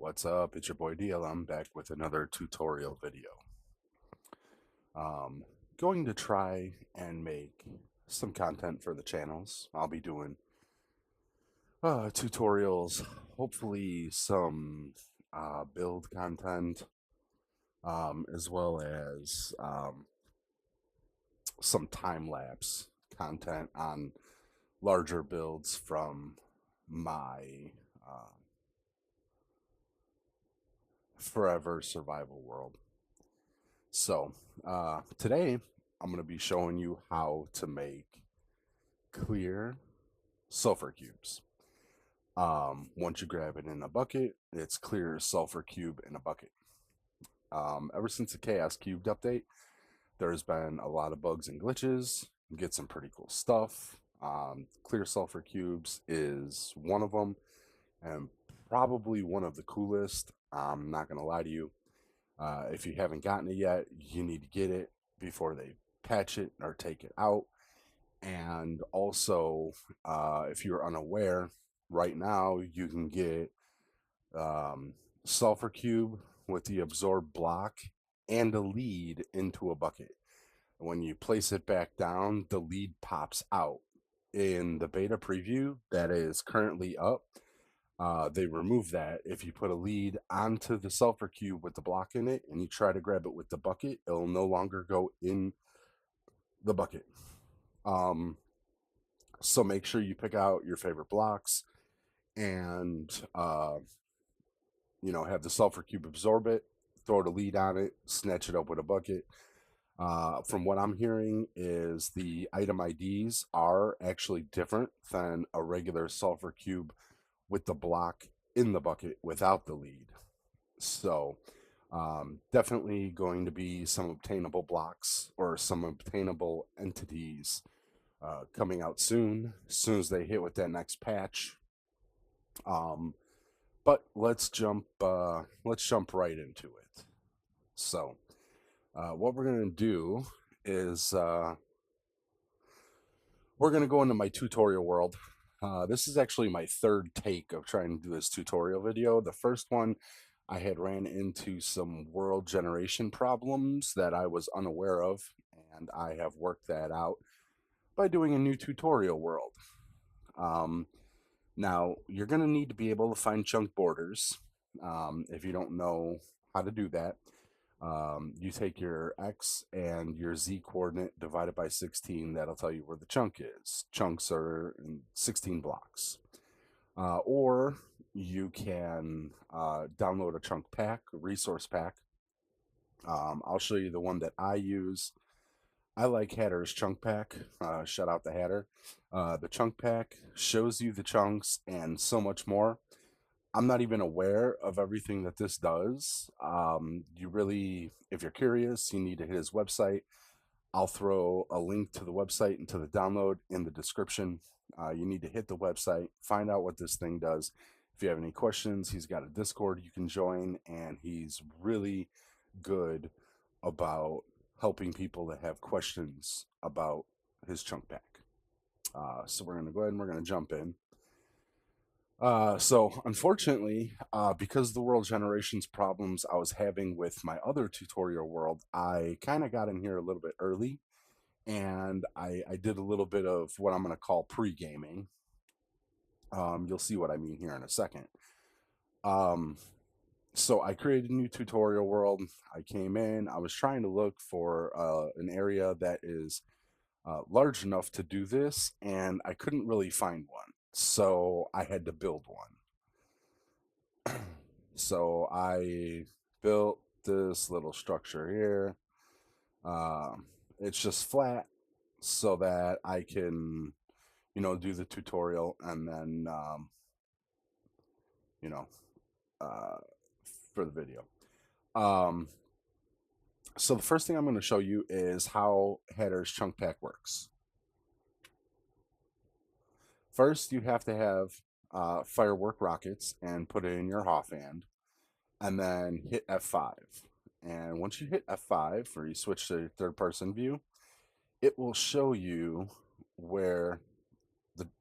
What's up? It's your boy DL. I'm back with another tutorial video. Um, Going to try and make some content for the channels. I'll be doing tutorials, hopefully some build content, as well as some time lapse content on larger builds from my forever survival world. So, today I'm going to be showing you how to make clear sulfur cubes. Once you grab it in a bucket, it's clear sulfur cube in a bucket. Ever since the Chaos Cubed update, there's been a lot of bugs and glitches. You get some pretty cool stuff. Clear sulfur cubes is one of them, and probably one of the coolest. I'm not going to lie to you. If you haven't gotten it yet, you need to get it before they patch it or take it out. And also, if you're unaware, right now you can get sulfur cube with the absorbed block and a lead into a bucket. When you place it back down, the lead pops out. In the beta preview that is currently up, they remove that. If you put a lead onto the sulfur cube with the block in it and you try to grab it with the bucket, it'll no longer go in the bucket. So make sure you pick out your favorite blocks and have the sulfur cube absorb it, throw the lead on it, snatch it up with a bucket. From what I'm hearing is the item IDs are actually different than a regular sulfur cube with the block in the bucket without the lead. So definitely going to be some obtainable blocks or some obtainable entities coming out soon as they hit with that next patch. But let's jump right into it. So what we're gonna do is we're gonna go into my tutorial world. This is actually my third take of trying to do this tutorial video. The first one, I had ran into some world generation problems that I was unaware of, and I have worked that out by doing a new tutorial world. Now, you're going to need to be able to find chunk borders. If you don't know how to do that, you take your X and your Z coordinate divided by 16. That'll tell you where the chunk is. Chunks are in 16 blocks. Or you can download a chunk pack, a resource pack. I'll show you the one that I use. I like Hatter's chunk pack. Shout out to Hatter. The chunk pack shows you the chunks and so much more. I'm not even aware of everything that this does. You really, if you're curious, you need to hit his website. I'll throw a link to the website and to the download in the description. You need to hit the website, find out what this thing does. If you have any questions, he's got a Discord you can join, and he's really good about helping people that have questions about his chunk pack. So we're going to go ahead and we're going to jump in. So unfortunately, because of the world generations problems I was having with my other tutorial world, I kind of got in here a little bit early, and I did a little bit of what I'm going to call pre-gaming. You'll see what I mean here in a second. So I created a new tutorial world. I came in, I was trying to look for an area that is large enough to do this, and I couldn't really find one. So I had to build one. So I built this little structure here. It's just flat so that I can, do the tutorial and then, for the video. So the first thing I'm going to show you is how Hatter's chunk pack works. First, you have to have firework rockets and put it in your offhand, and then hit F5. And once you hit F5, or you switch to third-person view, it will show you where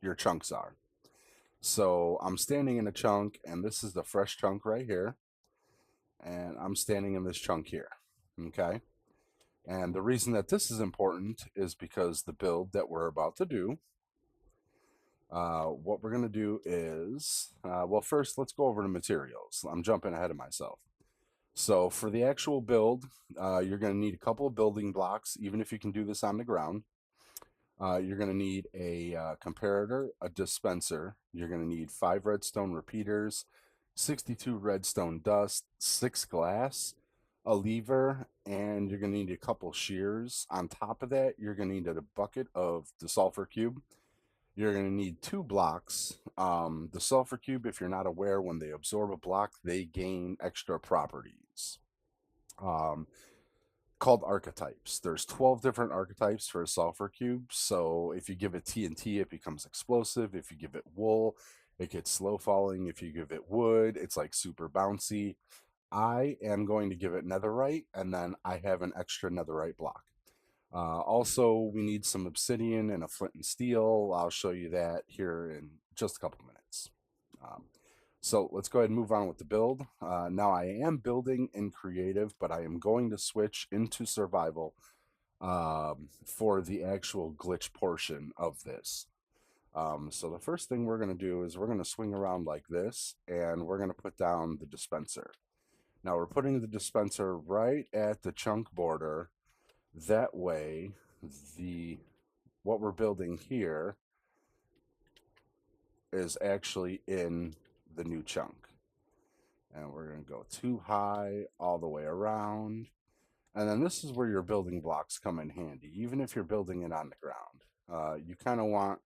your chunks are. So I'm standing in a chunk, and this is the fresh chunk right here, and I'm standing in this chunk here. Okay. And the reason that this is important is because the build that we're about to do, what we're going to do is, well, first let's go over the materials. I'm jumping ahead of myself. So for the actual build, you're going to need a couple of building blocks, even if you can do this on the ground. You're going to need a comparator, a dispenser. You're going to need 5 redstone repeaters, 62 redstone dust, 6 glass, a lever, and you're going to need a couple shears. On top of that, you're going to need a bucket of the sulfur cube. You're going to need 2 blocks. The sulfur cube, if you're not aware, when they absorb a block, they gain extra properties. Um, Called archetypes. There's 12 different archetypes for a sulfur cube. So if you give it TNT, it becomes explosive. If you give it wool, it gets slow falling. If you give it wood, it's like super bouncy. I am going to give it netherite, and then I have an extra netherite block. Also, we need some obsidian and a flint and steel. I'll show you that here in just a couple minutes. Um, so let's go ahead and move on with the build. Now I am building in creative, but I am going to switch into survival for the actual glitch portion of this. So the first thing we're going to do is we're going to swing around like this, and we're going to put down the dispenser. Now we're putting the dispenser right at the chunk border. That way, what we're building here is actually in the new chunk. And we're going to go too high all the way around. And then this is where your building blocks come in handy, even if you're building it on the ground. You kind of want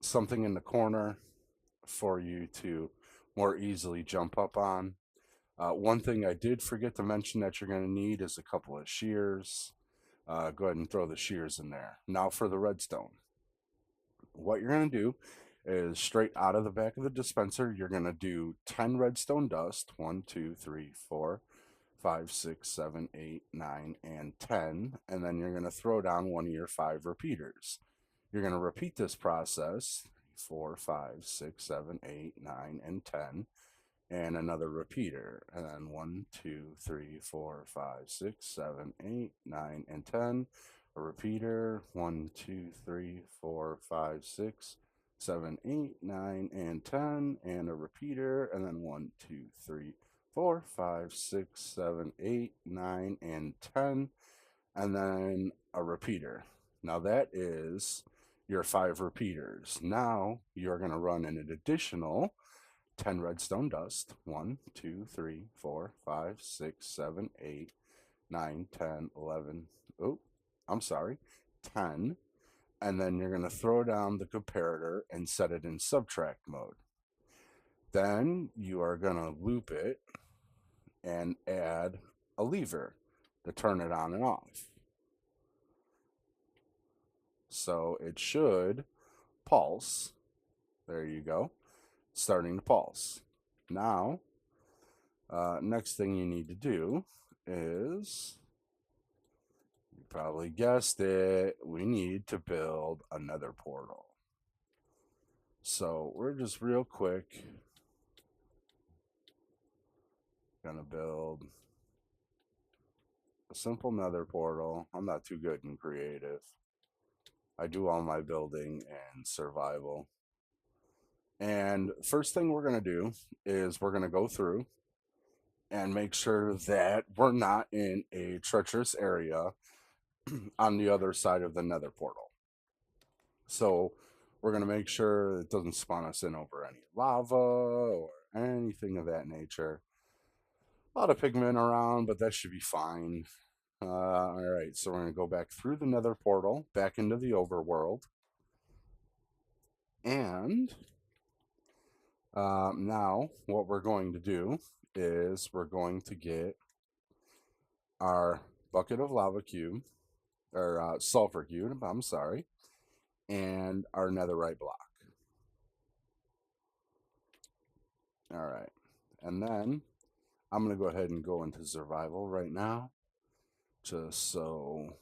something in the corner for you to more easily jump up on. One thing I did forget to mention that you're going to need is a couple of shears. Go ahead and throw the shears in there. Now for the redstone. What you're going to do is straight out of the back of the dispenser, you're going to do 10 redstone dust. 1, 2, 3, 4, 5, 6, 7, 8, 9, and 10. And then you're going to throw down one of your 5 repeaters. You're going to repeat this process 4, 5, 6, 7, 8, 9, and 10. And another repeater. And then 1, 2, 3, 4, 5, 6, 7, 8, 9, and 10. A repeater. 1, 2, 3, 4, 5, 6, 7, 8, 9, and 10. And a repeater. And then 1, 2, 3, 4, 5, 6, 7, 8, 9, and 10. And then a repeater. Now that is your 5 repeaters. Now you're going to run an additional 10 redstone dust. 1, 2, 3, 4, 5, 6, 7, 8, 9, 10, 11. Oh, I'm sorry. 10. And then you're going to throw down the comparator and set it in subtract mode. Then you are going to loop it and add a lever to turn it on and off. So it should pulse. There you go. Starting to pulse. Now, next thing you need to do is, you probably guessed it, we need to build another portal. So we're just real quick gonna build a simple nether portal. I'm not too good in creative. I do all my building and survival. And first thing we're gonna do is we're gonna go through and make sure that we're not in a treacherous area on the other side of the nether portal. So we're going to make sure it doesn't spawn us in over any lava or anything of that nature. A lot of pigmen around, but that should be fine. All right, so we're going to go back through the nether portal, back into the overworld. And now what we're going to do is we're going to get our bucket of lava cube, or sulfur cube, I'm sorry, and our netherite block. All right, and then I'm going to go ahead and go into survival right now, just so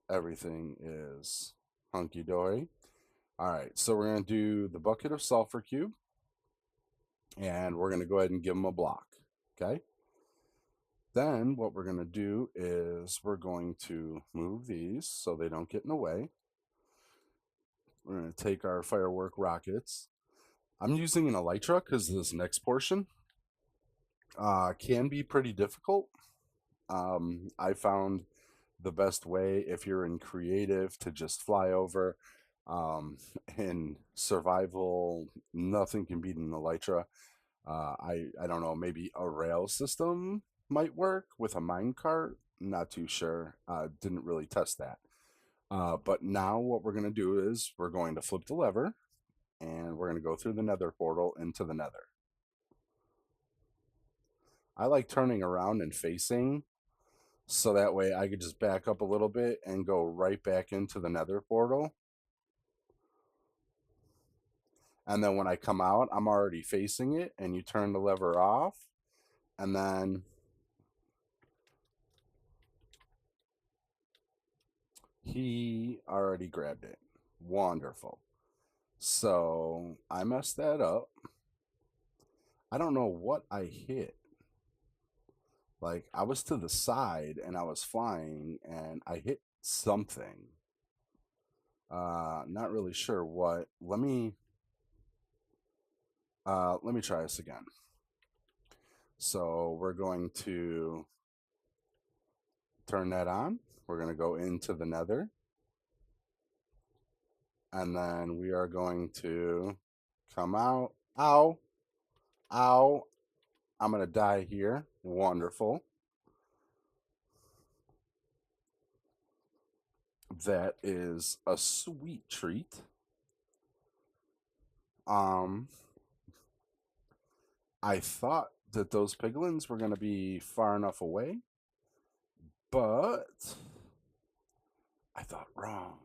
everything is Hunky dory. All right, so we're going to do the bucket of sulfur cube, and we're going to go ahead and give them a block. Okay. Then what we're going to do is we're going to move these so they don't get in the way. We're going to take our firework rockets. I'm using an elytra because this next portion can be pretty difficult. I found the best way if you're in creative to just fly over. In survival, nothing can beat an elytra. I don't know, maybe a rail system might work with a minecart. Not too sure. Didn't really test that. But now what we're going to do is we're going to flip the lever and we're going to go through the nether portal into the nether. I like turning around and facing so that way I could just back up a little bit and go right back into the nether portal. And then when I come out, I'm already facing it, and you turn the lever off, and then he already grabbed it. Wonderful. So I messed that up. I don't know what I hit. Like, I was to the side and I was flying and I hit something. Not really sure what. Let me try this again. So we're going to turn that on. We're going to go into the nether. And then we are going to come out. Ow. Ow. I'm going to die here. Wonderful. That is a sweet treat. I thought that those piglins were going to be far enough away, but I thought wrong.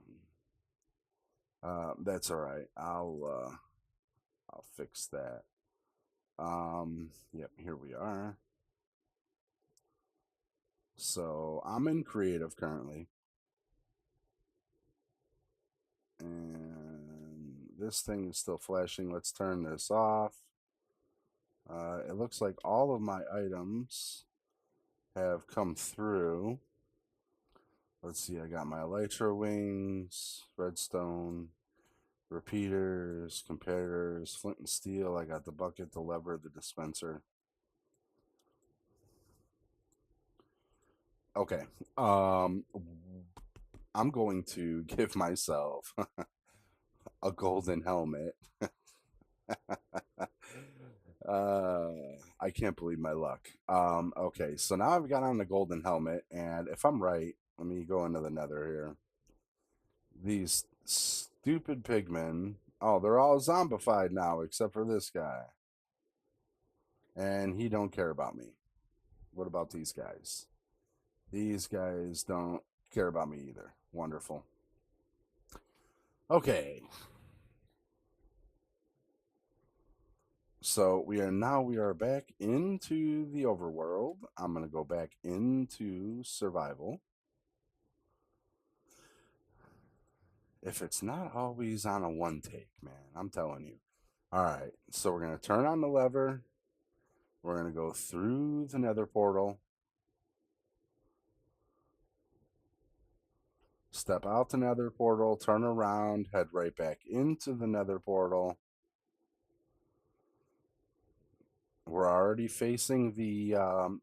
That's all right. I'll fix that. Yep, here we are. So I'm in creative currently. And this thing is still flashing. Let's turn this off. It looks like all of my items have come through. Let's see, I got my elytra wings, redstone, repeaters, comparators, flint and steel. I got the bucket, the lever, the dispenser. Okay. I'm going to give myself a golden helmet. uh, I can't believe my luck. Okay, so now I've got on the golden helmet, and if I'm right, let me go into the nether here. These stupid pigmen. Oh, they're all zombified now, except for this guy. And he don't care about me. What about these guys? These guys don't care about me either. Wonderful. Okay. So we are back into the overworld. I'm gonna go back into survival. If it's not always on a one take, man, I'm telling you. All right, so we're gonna turn on the lever. We're gonna go through the nether portal. Step out the nether portal, turn around, head right back into the nether portal. We're already facing the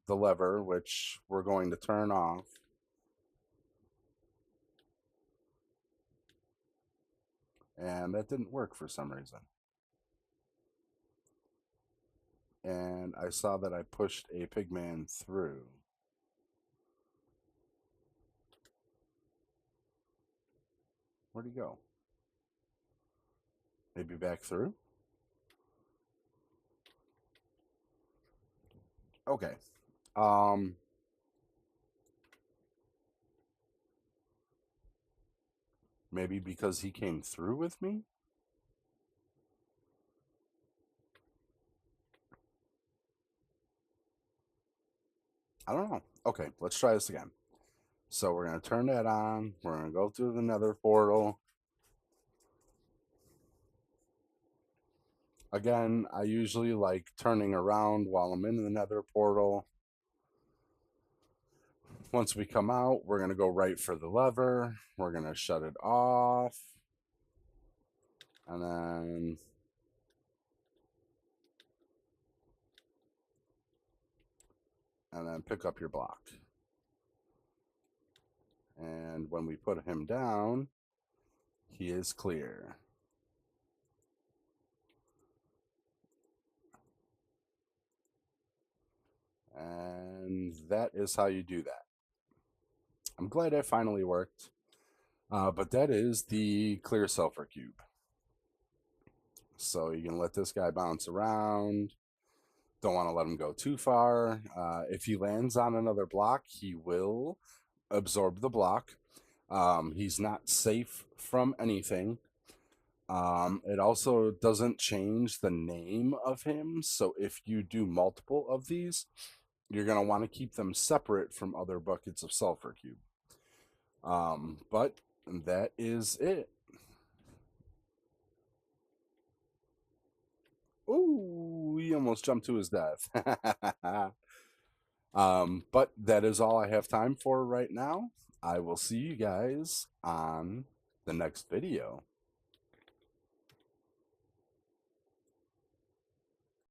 lever, which we're going to turn off. And that didn't work for some reason. And I saw that I pushed a pigman through. Where'd he go? Maybe back through? Okay. Maybe because he came through with me? I don't know. Okay, let's try this again. So we're going to turn that on. We're going to go through the nether portal. Again, I usually like turning around while I'm in the nether portal. Once we come out, we're going to go right for the lever. We're going to shut it off. And then pick up your block. And when we put him down, he is clear. And that is how you do that. I'm glad that finally worked. But that is the clear sulfur cube. So you can let this guy bounce around. Don't want to let him go too far. If he lands on another block, he will absorb the block. He's not safe from anything. It also doesn't change the name of him. So if you do multiple of these, you're going to want to keep them separate from other buckets of sulfur cube. But that is it. Ooh, he almost jumped to his death. But that is all I have time for right now. I will see you guys on the next video.